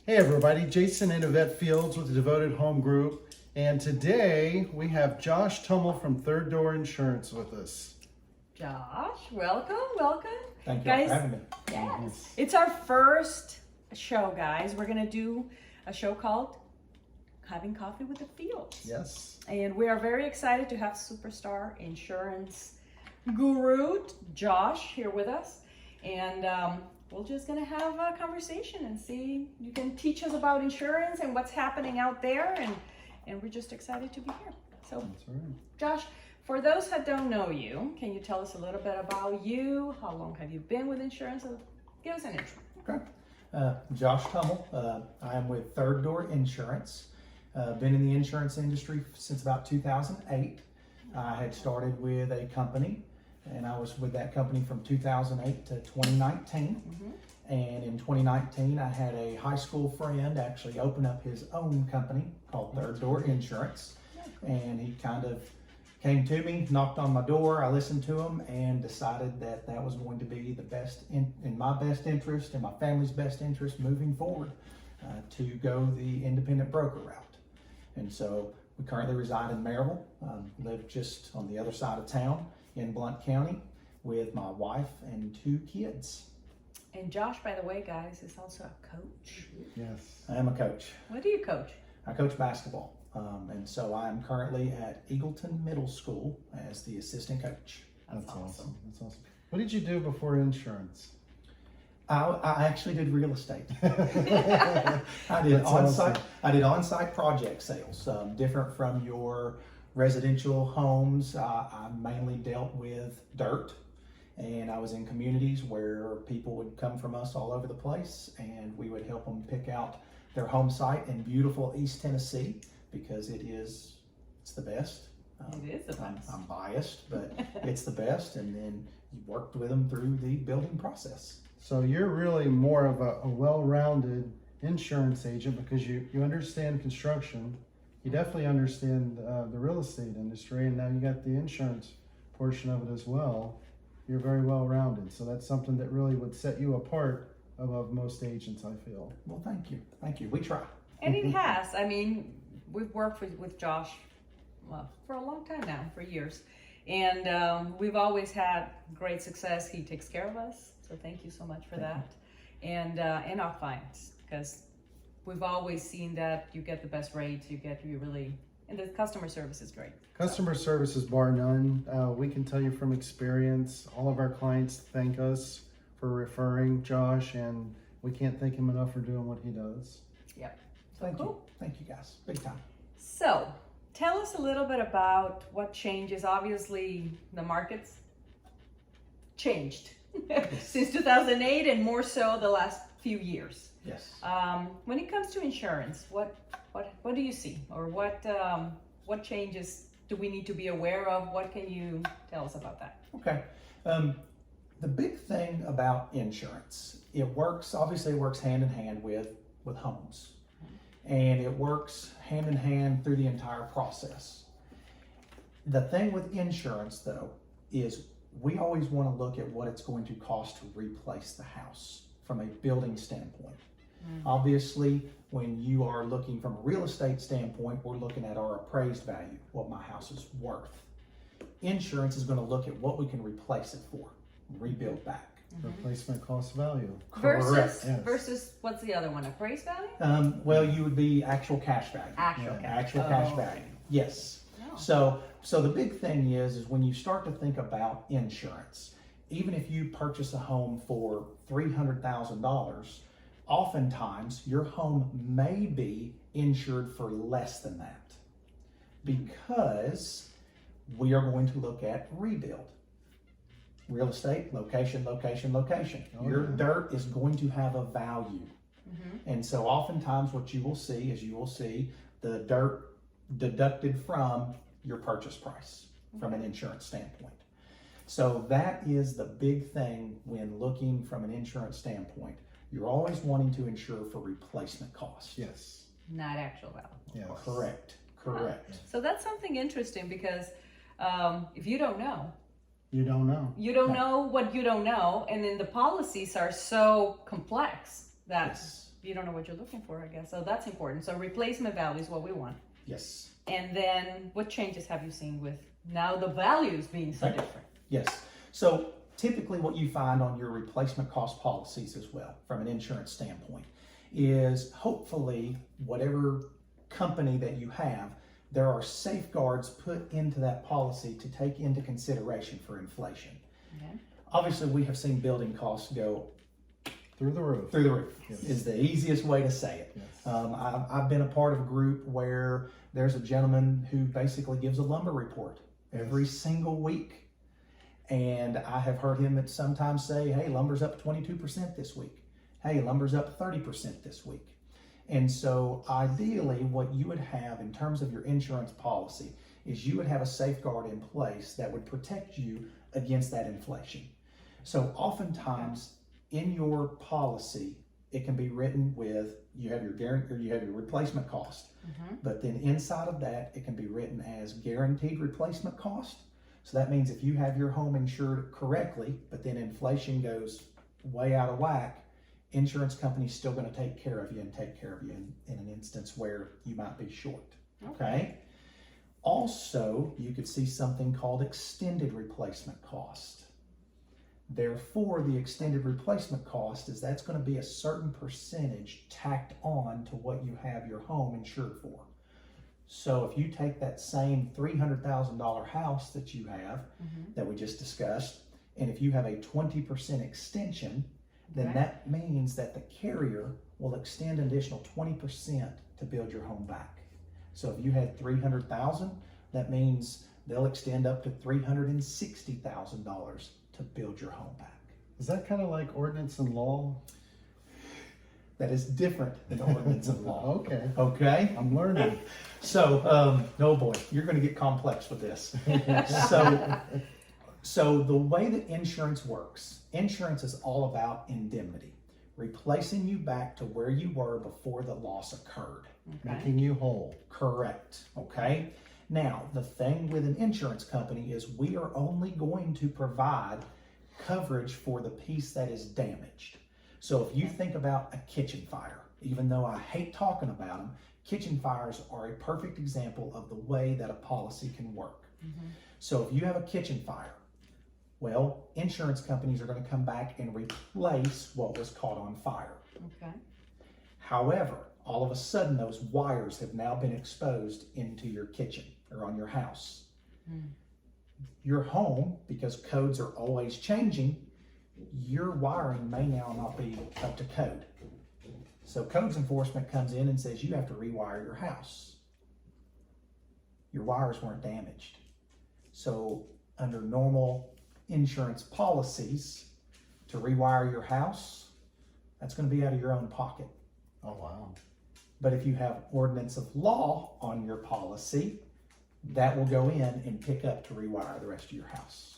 Hey everybody, Jason in Yvette Fields with the Devoted Home Group, and today we have Josh Tummel from Third Door Insurance with us. Josh, welcome. Thank you Guys, for having me. Yes. It's our first show, guys. We're going to do a show called Having Coffee with the Fields. Yes. And we are very excited to have superstar insurance guru Josh here with us. And we're just going to have a conversation and see, you can teach us about insurance and what's happening out there. And we're just excited to be here. So, That's right. Josh, for those that don't know you, can you tell us a little bit about you? How long have you been with insurance? Give us an intro. Okay. Josh Tummel. I am with Third Door Insurance. Been in the insurance industry since about 2008. I had started with a company, and I was with that company from 2008 to 2019. And in 2019, I had a high school friend actually open up his own company called Third Door Insurance. And he kind of came to me, knocked on my door, I listened to him, and decided that that was going to be the best, in my best interest and my family's best interest moving forward, to go the independent broker route. And so we currently reside in Maryville, live just on the other side of town in Blount County with my wife and 2 kids. And Josh, by the way, guys, is also a coach. Yes. I am a coach. What do you coach? I coach basketball. And so I'm currently at Eagleton Middle School as the assistant coach. That's awesome. That's awesome. What did you do before insurance? I actually did real estate. I did on-site project sales, different from your residential homes. I mainly dealt with dirt, and I was in communities where people would come from us all over the place, and we would help them pick out their home site in beautiful East Tennessee, because it's the best. It is the best. I'm biased, but it's the best. And then you worked with them through the building process. So you're really more of a well-rounded insurance agent because you understand construction. You definitely understand the real estate industry, and now you got the insurance portion of it as well. You're very well-rounded. So that's something that really would set you apart above most agents, I feel. Well, thank you. Thank you. We try. And it has. I mean, we've worked with Josh for a long time now, for years. And we've always had great success. He takes care of us. So thank you so much for that. And our clients, because we've always seen that you get the best rates, and the customer service is great. Customer service is bar none. We can tell you from experience, all of our clients thank us for referring Josh, and we can't thank him enough for doing what he does. Yep. Thank you. Thank you, guys. Big time. So, tell us a little bit about what changes. Obviously, the market's changed since 2008, and more so the last few years. Yes. When it comes to insurance, what do you see, or what changes do we need to be aware of? What can you tell us about that? Okay. The big thing about insurance, it works hand in hand with homes. And it works hand in hand through the entire process. The thing with insurance, though, is we always want to look at what it's going to cost to replace the house from a building standpoint. Obviously, when you are looking from a real estate standpoint, we're looking at our appraised value, what my house is worth. Insurance is going to look at what we can replace it for, rebuild back. Replacement cost value. Correct. Versus what's the other one? Appraised value? Well, you would be actual cash value. Actual cash value. Yes. Oh. So the big thing is when you start to think about insurance, even if you purchase a home for $300,000, oftentimes your home may be insured for less than that, because we are going to look at rebuild. Real estate, location. Your dirt is going to have a value. And so oftentimes what you will see the dirt deducted from your purchase price from an insurance standpoint. So that is the big thing when looking from an insurance standpoint. You're always wanting to insure for replacement cost. Yes. Not actual value. Yes. Correct. So that's something interesting, because if you don't know, You don't know. you don't know what you don't know, and then the policies are so complex that Yes. you don't know what you're looking for, I guess. So that's important. So replacement value is what we want. Yes. And then what changes have you seen with now the values being so different? Yes. So typically what you find on your replacement cost policies as well, from an insurance standpoint, is hopefully whatever company that you have, there are safeguards put into that policy to take into consideration for inflation. Okay. Obviously, we have seen building costs go Through the roof. through the roof, Yes. is the easiest way to say it. Yes. I've been a part of a group where there's a gentleman who basically gives a lumber report every single week. And I have heard him sometimes say, hey, lumber's up 22% this week. Hey, lumber's up 30% this week. And so ideally what you would have in terms of your insurance policy is you would have a safeguard in place that would protect you against that inflation. So oftentimes in your policy, it can be written with, you have your guarantee, or you have your replacement cost, but then inside of that, it can be written as guaranteed replacement cost. So that means if you have your home insured correctly, but then inflation goes way out of whack, insurance company's still going to take care of you and take care of you in an instance where you might be short. Okay. Also, you could see something called extended replacement cost. Therefore, the extended replacement cost is that's going to be a certain percentage tacked on to what you have your home insured for. So if you take that same $300,000 house that you have that we just discussed, and if you have a 20% extension, then that means that the carrier will extend an additional 20% to build your home back. So if you had $300,000, that means they'll extend up to $360,000 to build your home back. Is that kind of like ordinance and law? That is different than ordinance and law. Okay. Okay? I'm learning. So, oh boy, you're going to get complex with this. So the way that insurance works, insurance is all about indemnity, replacing you back to where you were before the loss occurred. Making you whole. Correct. Okay. Now, the thing with an insurance company is we are only going to provide coverage for the piece that is damaged. So if you think about a kitchen fire, even though I hate talking about them, kitchen fires are a perfect example of the way that a policy can work. So if you have a kitchen fire, well, insurance companies are going to come back and replace what was caught on fire. Okay. However, all of a sudden those wires have now been exposed into your kitchen or on your house. Your home, because codes are always changing, your wiring may now not be up to code. So codes enforcement comes in and says you have to rewire your house. Your wires weren't damaged. So under normal insurance policies, to rewire your house, that's going to be out of your own pocket. Oh, wow. But if you have ordinance of law on your policy, that will go in and pick up to rewire the rest of your house.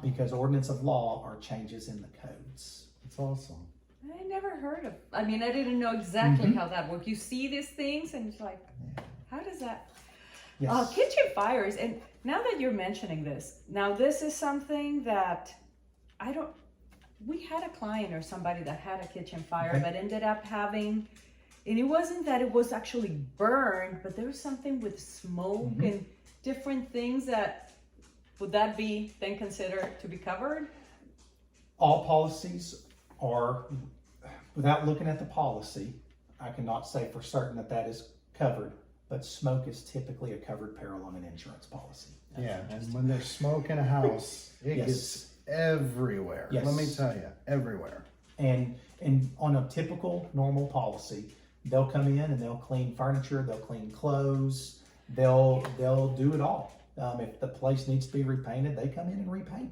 Because ordinance of law are changes in the codes. That's awesome. I never heard of, I mean, I didn't know exactly how that worked. You see these things and it's like, how does that? Yes. Kitchen fires, and now that you're mentioning this, now this is something that we had a client or somebody that had a kitchen fire but ended up having, and it wasn't that it was actually burned, but there was something with smoke and different things that, would that be then considered to be covered? All policies are, without looking at the policy, I cannot say for certain that that is covered, but smoke is typically a covered peril on an insurance policy. Yeah, and when there's smoke in a house, it gets everywhere. Yes. Let me tell you, everywhere. And on a typical normal policy, they'll come in and they'll clean furniture, they'll clean clothes, they'll do it all. If the place needs to be repainted, they come in and repaint.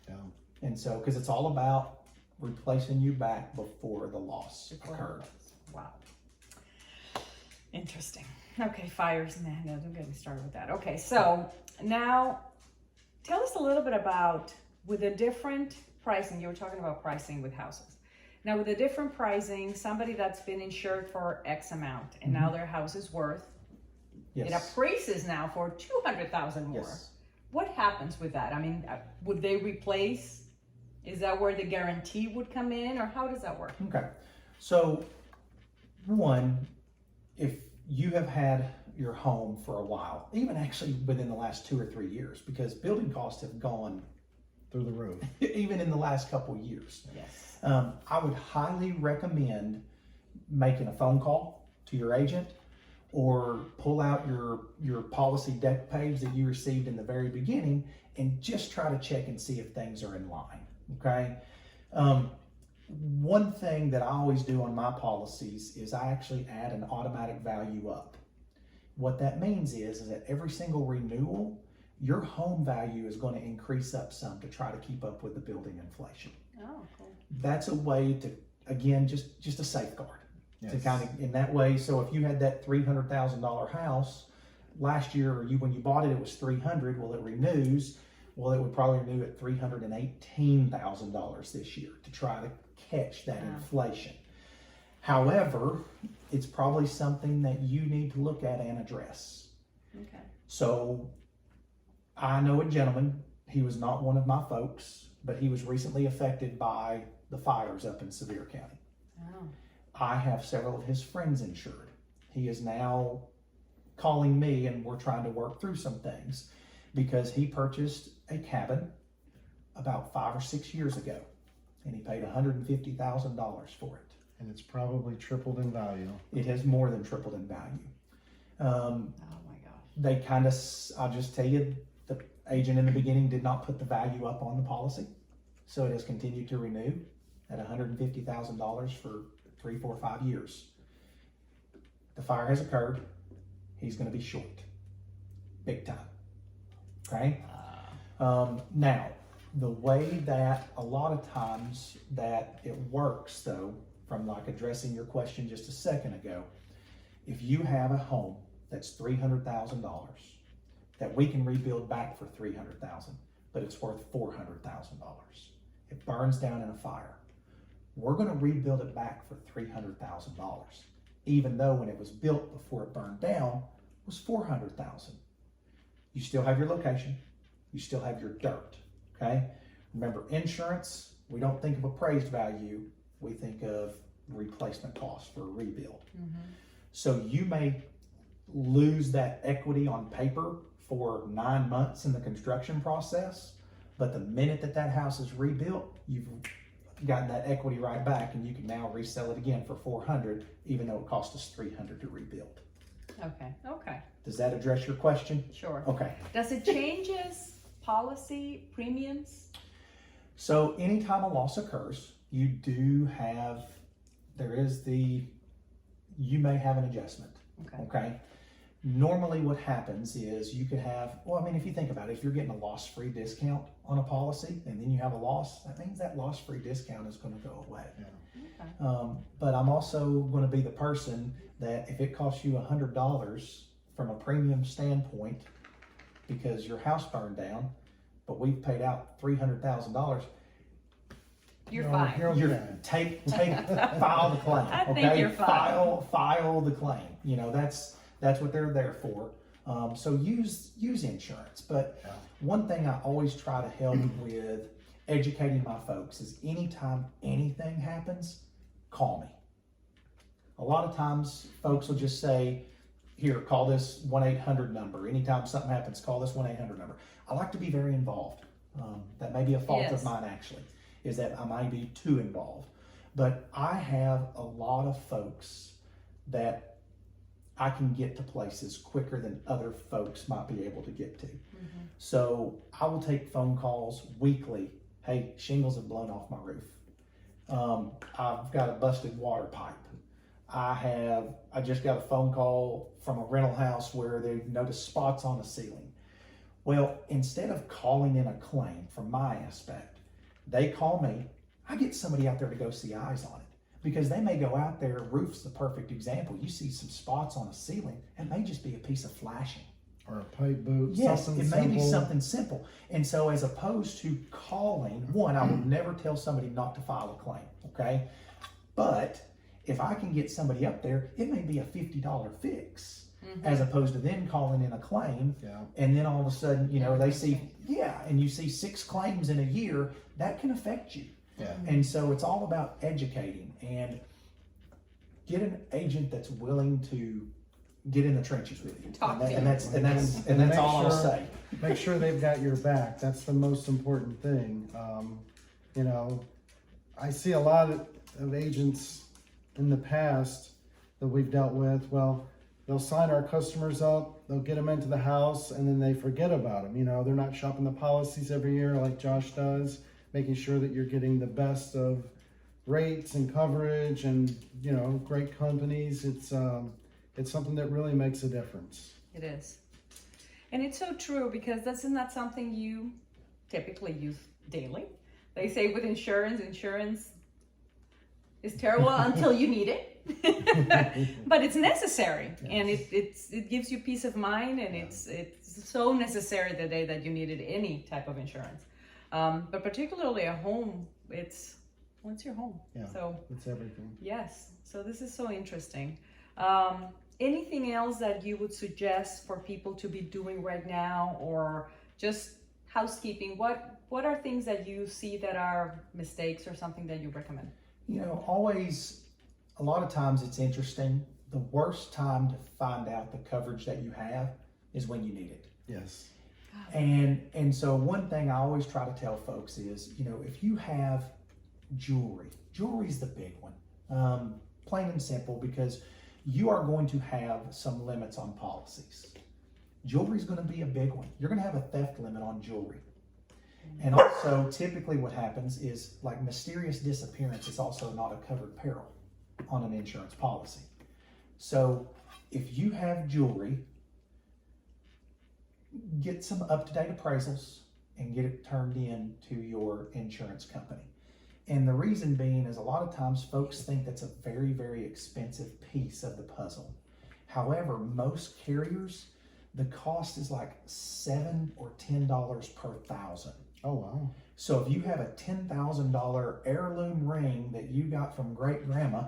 Yeah. And so, because it's all about replacing you back before the loss occurred. Wow. Interesting. Okay, fires, no, don't get me started with that. Okay, so now tell us a little bit about, with the different pricing, you were talking about pricing with houses. Now with the different pricing, somebody that's been insured for X amount and now their house is worth, it appraises now for $200,000 more. Yes. What happens with that? I mean, would they replace? Is that where the guarantee would come in, or how does that work? Okay. So one, if you have had your home for a while, even actually within the last 2 or 3 years, because building costs have gone Through the roof. even in the last couple years. Yes. I would highly recommend making a phone call to your agent or pull out your policy deck page that you received in the very beginning and just try to check and see if things are in line, okay? One thing that I always do on my policies is I actually add an automatic value up. What that means is that every single renewal, your home value is going to increase up some to try to keep up with the building inflation. Oh, cool. That's a way to, again, just a safeguard. To Yes. kind of in that way. So if you had that $300,000 house last year, or when you bought it, it was 300. Well, it renews. Well, it would probably renew at $318,000 this year to try to catch that Wow. inflation. However, it's probably something that you need to look at and address. Okay. So I know a gentleman. He was not one of my folks, but he was recently affected by the fires up in Sevier County. Oh. I have several of his friends insured. He is now calling me and we're trying to work through some things because he purchased a cabin about 5 or 6 years ago and he paid $150,000 for it. And it's probably tripled in value. It has more than tripled in value. Oh my gosh. They kind of, I'll just tell you, the agent in the beginning did not put the value up on the policy. So it has continued to renew at $150,000 for 3, 4, 5 years. The fire has occurred. He's going to be short, big time. Okay. Now, the way that a lot of times that it works, though, from like addressing your question just a second ago, if you have a home that's $300,000 that we can rebuild back for $300,000, but it's worth $400,000, it burns down in a fire. We're going to rebuild it back for $300,000, even though when it was built before it burned down was $400,000. You still have your location, you still have your dirt. Okay. Remember, insurance, we don't think of appraised value, we think of replacement cost for a rebuild. Mm-hmm. So you may lose that equity on paper for 9 months in the construction process, but the minute that house is rebuilt, you've gotten that equity right back and you can now resell it again for $400, even though it cost us $300 to rebuild. Okay. Okay. Does that address your question? Sure. Okay. Does it changes policy premiums? So anytime a loss occurs, you may have an adjustment. Okay. Okay. Normally what happens is you could have, well, I mean, if you think about it, if you're getting a loss-free discount on a policy and then you have a loss, that means that loss-free discount is going to go away. Okay. But I'm also going to be the person that if it costs you $100 from a premium standpoint because your house burned down, but we've paid out $300,000, You're fine. you're file the claim. I think Okay, you're fine. file the claim. You know, that's what they're there for. So use insurance. But Yeah. one thing I always try to help with educating my folks is anytime anything happens, call me. A lot of times folks will just say, here, call this 1-800 number. Anytime something happens, call this 1-800 number. I like to be very involved. That may be a fault Yes. of mine, actually, is that I might be too involved. But I have a lot of folks that I can get to places quicker than other folks might be able to get to. Mm-hmm. So I will take phone calls weekly. Hey, shingles have blown off my roof. I've got a busted water pipe. I just got a phone call from a rental house where they noticed spots on the ceiling. Well, instead of calling in a claim from my aspect, they call me. I get somebody out there to go see eyes on it because they may go out there. Roof's the perfect example. You see some spots on a ceiling. It may just be a piece of flashing. Or a pipe boot. Yes, something it may be simple. something simple. And so as opposed to calling, one, I would never tell somebody not to file a claim, okay? But if I can get somebody up there, it may be a $50 fix as opposed to then calling in a claim. Yeah. And then all of a sudden, you know, they see, and you see 6 claims in a year, that can affect you. Yeah. And so it's all about educating. And get an agent that's willing to get in the trenches with you. Talk to you. And that's make all I'll sure- say. Make sure they've got your back. That's the most important thing. You know, I see a lot of agents in the past that we've dealt with. Well, they'll sign our customers up, they'll get them into the house, and then they forget about them. You know, they're not shopping the policies every year like Josh does, making sure that you're getting the best of rates and coverage and, you know, great companies. It's something that really makes a difference. It is. And it's so true, because that's not something you typically use daily. They say with insurance is terrible until you need it. But it's necessary, and it gives you peace of mind, and it's so necessary the day that you needed any type of insurance. But particularly a home, it's your home. Yeah, so it's everything. yes, so this is so interesting. Anything else that you would suggest for people to be doing right now, or just housekeeping? What are things that you see that are mistakes or something that you recommend? You know, always, a lot of times it's interesting. The worst time to find out the coverage that you have is when you need it. Yes. And so one thing I always try to tell folks is, you know, if you have jewelry's the big one. Plain and simple, because you are going to have some limits on policies. Jewelry's going to be a big one. You're going to have a theft limit on jewelry. And also, typically what happens is, like, mysterious disappearance is also not a covered peril on an insurance policy. So if you have jewelry, get some up-to-date appraisals and get it turned in to your insurance company. And the reason being is, a lot of times folks think that's a very, very expensive piece of the puzzle. However, most carriers, the cost is like $7 or $10 per thousand. Oh, wow. So if you have a $10,000 heirloom ring that you got from great grandma,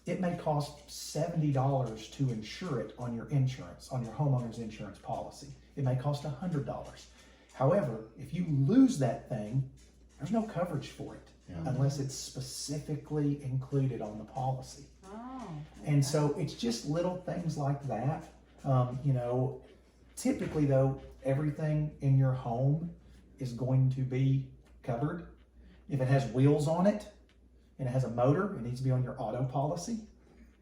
it may cost $70 to insure it on your insurance, on your homeowner's insurance policy. It may cost $100. However, if you lose that thing, there's no coverage for it unless it's specifically included on the policy. Oh, And so it's just little things like that. You know, typically though, everything in your home is going to be covered. If it has wheels on it and it has a motor, it needs to be on your auto policy.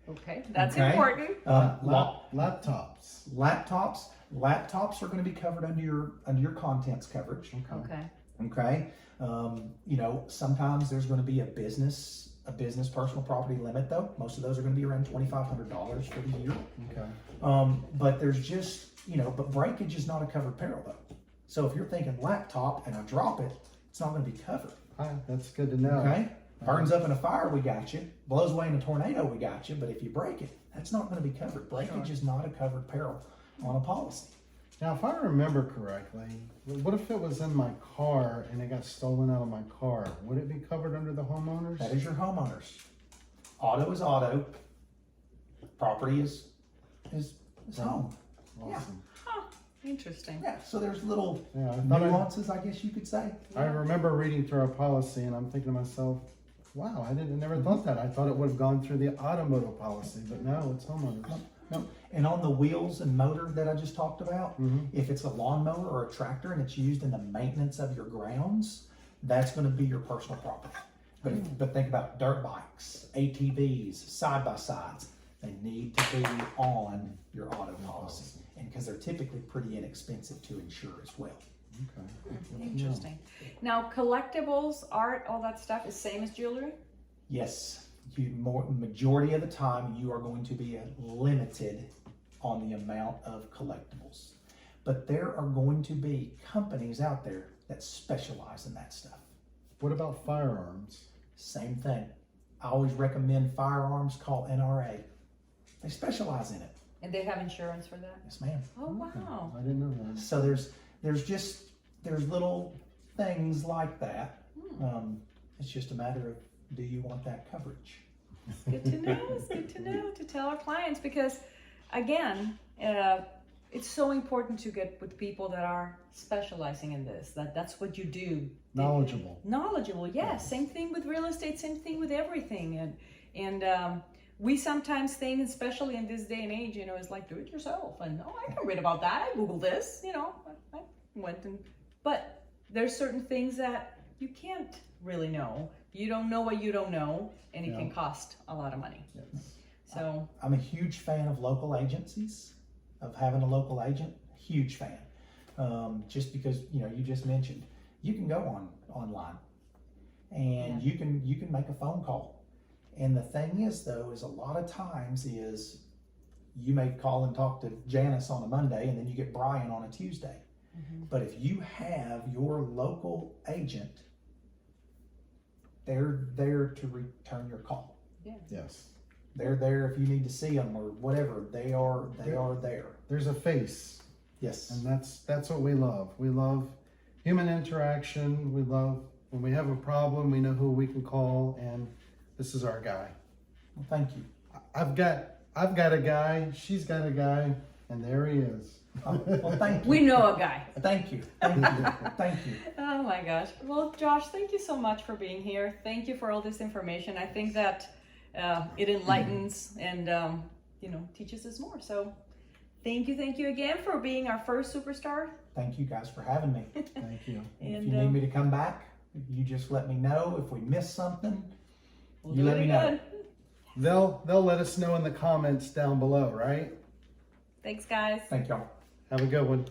okay, that's Okay. important. Laptops. Laptops are going to be covered under your contents coverage. Okay. Okay. You know, sometimes there's going to be a business personal property limit though. Most of those are going to be around $2,500 for the year. Okay. But there's just, you know, but breakage is not a covered peril though. So if you're thinking laptop and I drop it, it's not going to be covered. That's good to know. Okay. Burns up in a fire, we got you. Blows away in a tornado, we got you. But if you break it, that's not going to be covered. Breakage is not a covered peril on a policy. Now, if I remember correctly, what if it was in my car and it got stolen out of my car? Would it be covered under the homeowners? That is your homeowners. Auto is auto. Property is home. Awesome. Interesting. Yeah, so there's little Yeah, I thought nuances, I guess you could say. I remember reading through our policy and I'm thinking to myself, wow, I never thought that. I thought it would have gone through the automotive policy, but no, it's homeowners. No. And on the wheels and motor that I just talked about, if it's a lawnmower or a tractor and it's used in the maintenance of your grounds, that's going to be your personal property. But think about dirt bikes, ATVs, side-by-sides. They need to be on your auto policy, and because they're typically pretty inexpensive to insure as well. Okay. Interesting. Now, collectibles, art, all that stuff is same as jewelry? Yes, majority of the time you are going to be limited on the amount of collectibles. But there are going to be companies out there that specialize in that stuff. What about firearms? Same thing. I always recommend firearms, call NRA. They specialize in it. And they have insurance for that? Yes, ma'am. Oh, wow. I didn't know that. So there's little things like that. It's just a matter of, do you want that coverage? Good to know. It's good to know to tell our clients, because again, it's so important to get with people that are specializing in this. That's what you do. Knowledgeable. Knowledgeable, yes. Same thing with real estate. Same thing with everything. And we sometimes think, especially in this day and age, you know, it's like do it yourself, and oh, I can read about that. I Googled this, you know, I went and, but there's certain things that you can't really know. You don't know what you don't know, and it can cost a lot of money. Yes. So I'm a huge fan of local agencies, of having a local agent. Huge fan. Just because, you know, you just mentioned you can go online and you can make a phone call. And the thing is, though, is a lot of times is you may call and talk to Janice on a Monday, and then you get Brian on a Tuesday. But if you have your local agent, they're there to return your call. Yes. They're there if you need to see them or whatever. They are there. There's a face, Yes. and that's what we love. We love human interaction. We love when we have a problem, we know who we can call, and this is our guy. Well, thank you. I've got a guy, she's got a guy, and there he is. Well, thank you. we know a guy. Thank you. Thank you. Thank you. Oh my gosh. Well, Josh, thank you so much for being here. Thank you for all this information. I think that it enlightens and you know, teaches us more. So thank you again for being our first superstar. Thank you guys for having me. Thank you. And if And you need me to come back, you just let me know. If we miss something, we'll you do let it me know. again. They'll let us know in the comments down below, right? Thanks, guys. thank y'all. Have a good one.